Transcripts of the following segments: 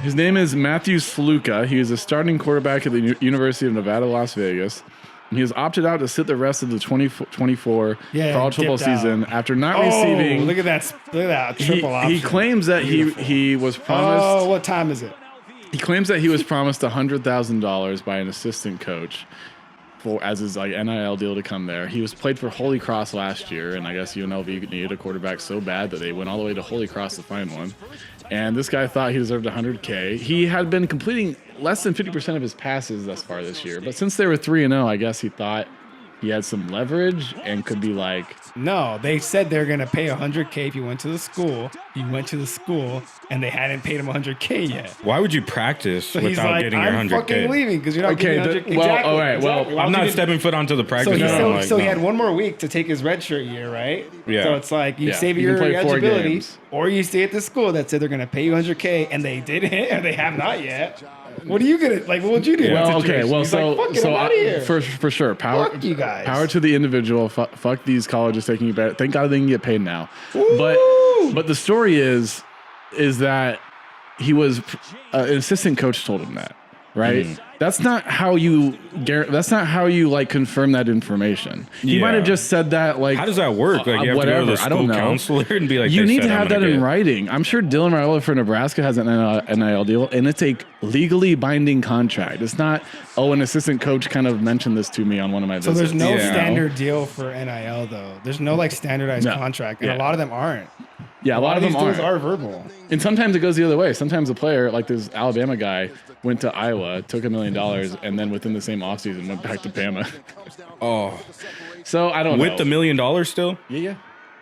His name is Matthew Sluka. He is a starting quarterback at the University of Nevada, Las Vegas. And he has opted out to sit the rest of the 2024 college football season after not receiving. Look at that triple option. He claims that he was promised. Oh, what time is it? He claims that he was promised $100,000 by an assistant coach as his NIL deal to come there. He was played for Holy Cross last year, and I guess UNLV needed a quarterback so bad that they went all the way to Holy Cross to find one. And this guy thought he deserved $100K. He had been completing less than 50% of his passes thus far this year, but since they were 3-0, I guess he thought he had some leverage and could be like... No, they said they're going to pay $100K if you went to the school. He went to the school, and they hadn't paid him $100K yet. Why would you practice without getting your $100K? I'm fucking leaving because you're not getting $100K. Well, all right. Well, I'm not stepping foot onto the practice. So he had one more week to take his redshirt year, right? Yeah. So it's like you save your eligibility, or you stay at the school that said they're going to pay you $100K, and they didn't, and they have not yet. What are you gonna like? What would you do? Well, okay. Well, for sure, fuck you guys. Power to the individual. Fuck these colleges taking you back. Thank God they can get paid now. Ooh. But the story is that he was an assistant coach told him that, right? That's not how you confirm that information. He might have just said that how does that work? Like you have to go to the school counselor and be like, you need to have that in writing. I'm sure Dylan Raiola for Nebraska has an NIL deal, and it's a legally binding contract. It's not, an assistant coach kind of mentioned this to me on one of my visits. So there's no standard deal for NIL though. There's no standardized contract, and a lot of them aren't. Yeah, a lot of them are verbal. And sometimes it goes the other way. Sometimes a player, like this Alabama guy, went to Iowa, took $1 million, and then within the same offseason went back to Bama. So I don't know. With the $1 million still? Yeah.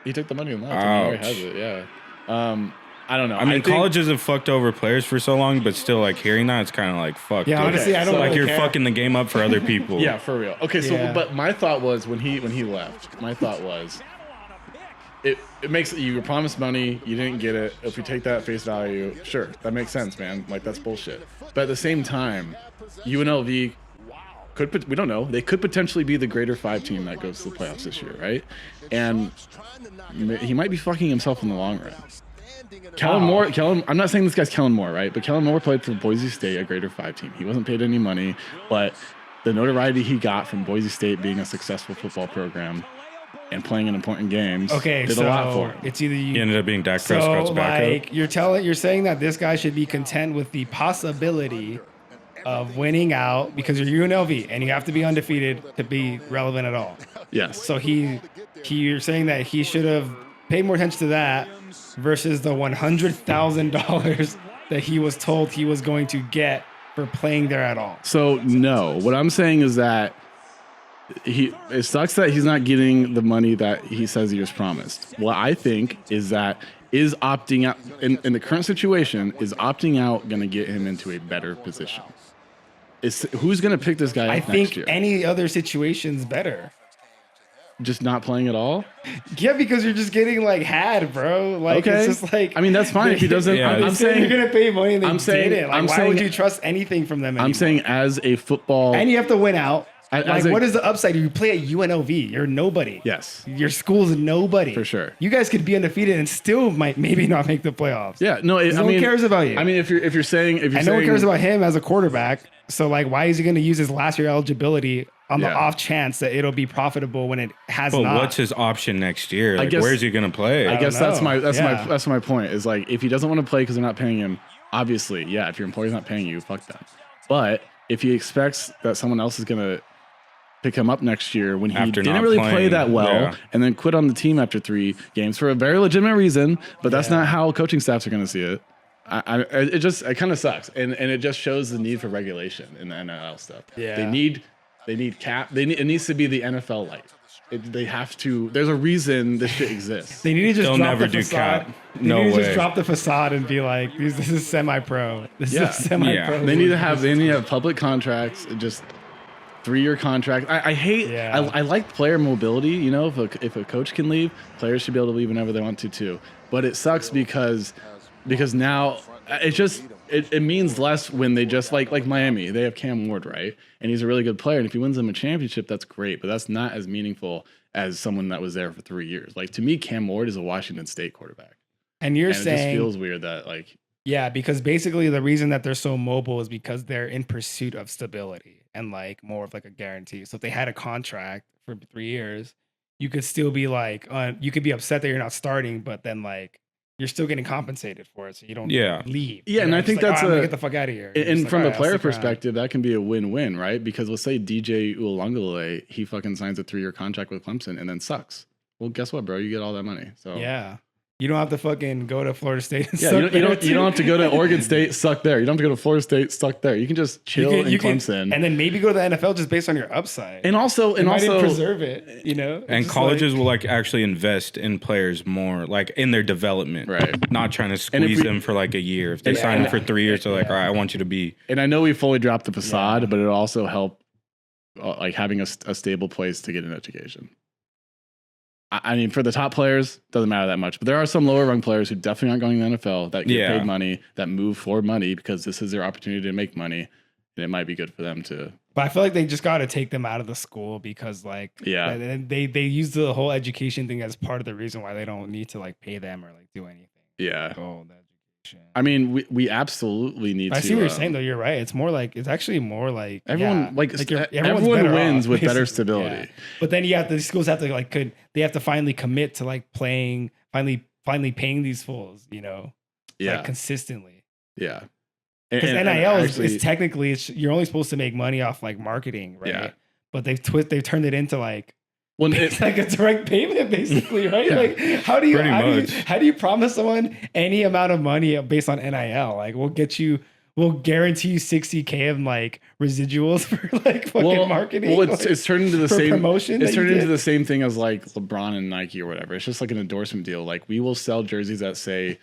He took the money and left. He already has it, yeah. I don't know. I mean, colleges have fucked over players for so long, but still, hearing that, it's kind of like, fuck. Yeah, honestly, I don't really you're care. Fucking the game up for other people. Yeah, for real. Okay, so, but my thought was, when he left, my thought was, it makes you were promised money, you didn't get it. If we take that at face value, sure, that makes sense, man. That's bullshit. But at the same time, UNLV we don't know. They could potentially be the Greater 5 team that goes to the playoffs this year, right? And he might be fucking himself in the long run. Kellen Moore, I'm not saying this guy's Kellen Moore, right? But Kellen Moore played for Boise State, a Greater 5 team. He wasn't paid any money, but the notoriety he got from Boise State being a successful football program and playing in important games did a lot for him. It's either he ended up being Dak Prescott's backup. You're saying that this guy should be content with the possibility of winning out because you're UNLV and you have to be undefeated to be relevant at all. Yes. So you're saying that he should have paid more attention to that versus the $100,000 that he was told he was going to get for playing there at all. So no, what I'm saying is that it sucks that he's not getting the money that he says he was promised. What I think is that opting out in the current situation, is opting out going to get him into a better position? Who's going to pick this guy up next year? I think any other situation's better. Just not playing at all? Yeah, because you're just getting had, bro. It's just I mean, that's fine if he doesn't. Yeah. I'm saying you're gonna pay money and they didn't. Why would you trust anything from them anymore? I'm saying as a football, and you have to win out. What is the upside? You play at UNLV. You're nobody. Yes. Your school's nobody. For sure. You guys could be undefeated and still maybe not make the playoffs. Yeah. No. No one cares about you. I mean, if you're saying no one cares about him as a quarterback. So why is he going to use his last year eligibility on the off chance that it'll be profitable when it has not? But what's his option next year? Where's he going to play? I guess that's my point. Is if he doesn't want to play because they're not paying him. Obviously, yeah. If your employer's not paying you, fuck them. But if he expects that someone else is going to pick him up next year when he didn't really play that well and then quit on the team after 3 games for a very legitimate reason, but that's not how coaching staffs are going to see it. It kind of sucks, and it just shows the need for regulation in the NIL stuff. Yeah, they need cap. It needs to be the NFL light. They have to. There's a reason this shit exists. They need to just drop the facade. Cap. No way. Just drop the facade and be like, this is semi-pro. This is semi-pro. They need to have public contracts. Just 3-year contract. I hate. Yeah. I like player mobility. If a coach can leave, players should be able to leave whenever they want to too. But it sucks because now it means less when they just like Miami. They have Cam Ward, right? And he's a really good player. And if he wins them a championship, that's great. But that's not as meaningful as someone that was there for 3 years. To me, Cam Ward is a Washington State quarterback. And you're saying it just feels weird that Yeah, because basically the reason that they're so mobile is because they're in pursuit of stability and like more of like a guarantee. So if they had a contract for 3 years, you could still be like, you could be upset that you're not starting, but then like you're still getting compensated for it, so you don't Yeah. leave. Yeah, You and know, I just think like, that's I'm gonna get the fuck out of here. You're just And like, from "All the right, I'll player stick around." perspective, that can be a win-win, right? Because let's say DJ Uiagalelei, he fucking signs a 3-year contract with Clemson and then sucks. Well, guess what, bro? You get all that money. So Yeah. You don't have to fucking go to Florida State. And yeah, suck you there, don't too. have to go to Oregon State, suck there. You don't have to go to Florida State, suck there. You can just chill in Clemson, and then maybe go to the NFL just based on your upside. and also preserve it, you know. And Just colleges like, will like actually invest in players more, like in their development, Right. Not trying to squeeze them for like a year. If they sign them for 3 years, they're like, all right, I want you to be. And I know we fully dropped the facade, but it'll also help like having a stable place to get an education. I mean, for the top players, doesn't matter that much. But there are some lower rung players who definitely aren't going to the NFL that get paid money, that move for money because this is their opportunity to make money. And it might be good for them to. But I feel like they just got to take them out of the school because, like, they use the whole education thing as part of the reason why they don't need to like pay them or like do anything. Yeah. Oh, the education. I mean, we absolutely need to. I see what you're saying, though. You're right. It's actually more like everyone everyone wins off, with better basically. stability. Yeah. But then the schools have to they have to finally commit to like playing, finally paying these fools, you know, like consistently. Yeah. Because NIL is technically you're only supposed to make money off like marketing, right? Yeah. But they've turned it into like. Well, it's like a direct payment, basically, right? Like, how do you promise someone any amount of money based on NIL? Like, we'll guarantee you $60K of like residuals for like fucking marketing. Well, it's turned into the same promotion. It's turned into the same thing as like LeBron and Nike or whatever. It's just like an endorsement deal. Like, we will sell jerseys that say,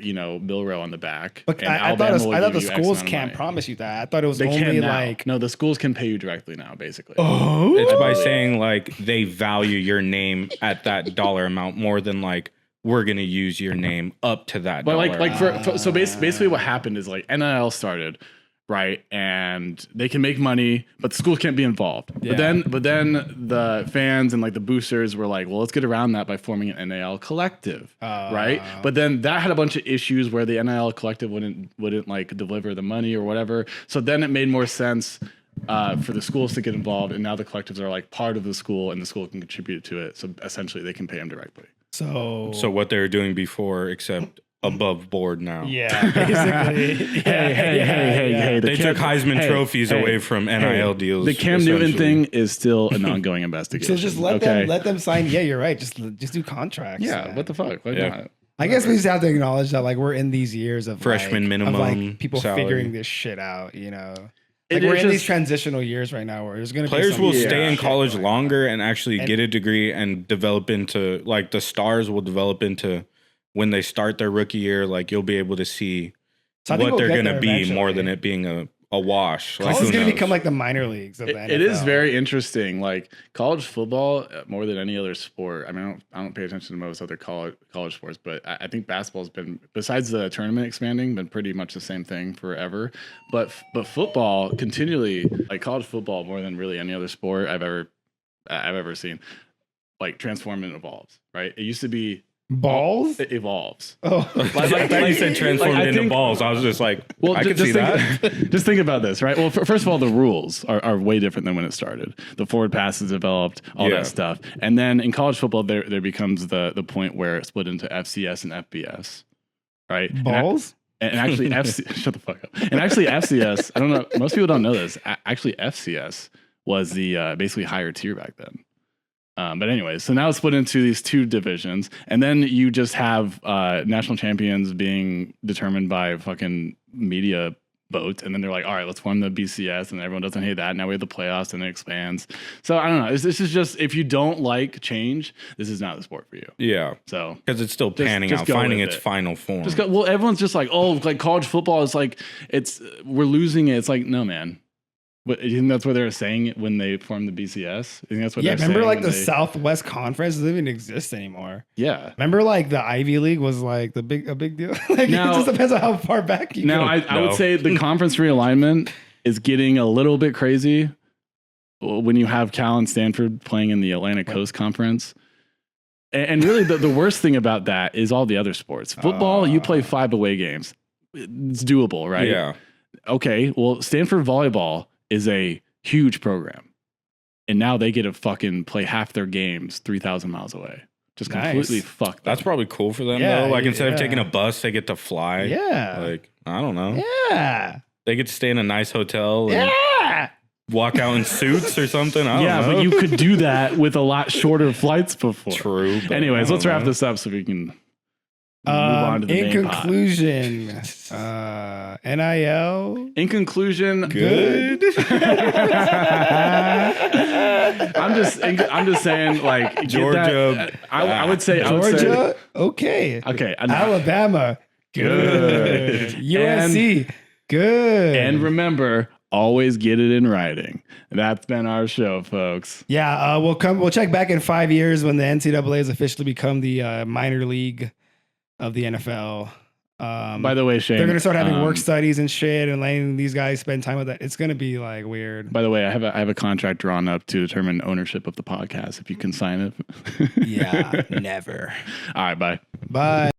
Milrow on the back. But I thought the schools can't promise you that. I thought it was only like no, the schools can pay you directly now, basically. Oh, it's by saying like they value your name at that dollar amount more than like we're gonna use your name up to that. But dollar so basically what happened is like NIL started. Right, and they can make money, but the schools can't be involved. Yeah. But then the fans and like the boosters were like, well, let's get around that by forming an NIL collective, right? But then that had a bunch of issues where the NIL collective wouldn't like deliver the money or whatever. So then it made more sense for the schools to get involved, and now the collectives are like part of the school, and the school can contribute to it. So essentially, they can pay them directly. So what they were doing before, except above board now. Yeah, basically. Hey. They took Heisman trophies away from NIL deals. The Cam Newton thing is still an ongoing investigation. So just let them sign. Yeah, you're right. Just do contracts. Yeah, man. What the fuck? Not? I guess we just have to acknowledge that like we're in these years of freshman minimum, of, like people salary. figuring this shit out. You know. Like we're in these transitional years right now where there's going to be players will stay in college longer and actually get a degree and develop into like the stars will develop into when they start their rookie year, like you'll be able to see what they're going to be more than it being a wash. College is going to become like the minor leagues of the NFL. It is very interesting. Like college football, more than any other sport. I mean, I don't pay attention to most other college sports, but I think basketball's been, besides the tournament expanding, been pretty much the same thing forever. But football continually, like college football, more than really any other sport I've ever seen, like transform and evolves. Right? It used to be. Balls? It evolves. Oh, like you said, transformed into balls. I was just like, well, I could see that. Just think about this, right? Well, first of all, the rules are way different than when it started. The forward passes developed, all that stuff, and then in college football, there becomes the point where it's split into FCS and FBS, right? Balls. And actually, shut the fuck up. And actually, FCS. I don't know. Most people don't know this. Actually, FCS was the basically higher tier back then. But anyways, so now it's split into these two divisions, and then you just have national champions being determined by fucking media votes, and then they're like, all right, let's form the BCS, and everyone doesn't hate that. Now we have the playoffs, and it expands. So I don't know. This is just, if you don't like change, this is not the sport for you. Yeah. So because it's still panning out, finding its final form. Well, everyone's just like, oh, like college football is like, we're losing it. It's like, no, man. But you think that's what they were saying when they formed the BCS? You think that's what they're saying? Remember like the Southwest Conference doesn't even exist anymore. Yeah. Remember like the Ivy League was like a big deal. Like now, it just depends on how far back you go. I would say the conference realignment is getting a little bit crazy when you have Cal and Stanford playing in the Atlantic Coast Conference. And really, the worst thing about that is all the other sports. Football, you play 5 away games. It's doable, right? Yeah. Okay, well, Stanford volleyball is a huge program. And now they get to fucking play half their games 3,000 miles away. Just completely fucked. That's probably cool for them, though. Like, instead of taking a bus, they get to fly. Yeah. Like, I don't know. Yeah. They get to stay in a nice hotel. And walk out in suits or something. I don't know. But you could do that with a lot shorter flights before. True. Anyways, let's wrap this up so we can move on to the in conclusion, NIL. In conclusion, good. I'm just saying, like, Georgia. I would say Georgia. Okay. Alabama. Good. USC. Good. And remember, always get it in writing. That's been our show, folks. Yeah, we'll check back in 5 years when the NCAA has officially become the minor league of the NFL. By the way, Shane, they're gonna start having work studies and shit, and letting these guys spend time with that. It's gonna be like weird. By the way, I have a contract drawn up to determine ownership of the podcast. If you can sign it. Yeah, never. All right, bye. Bye.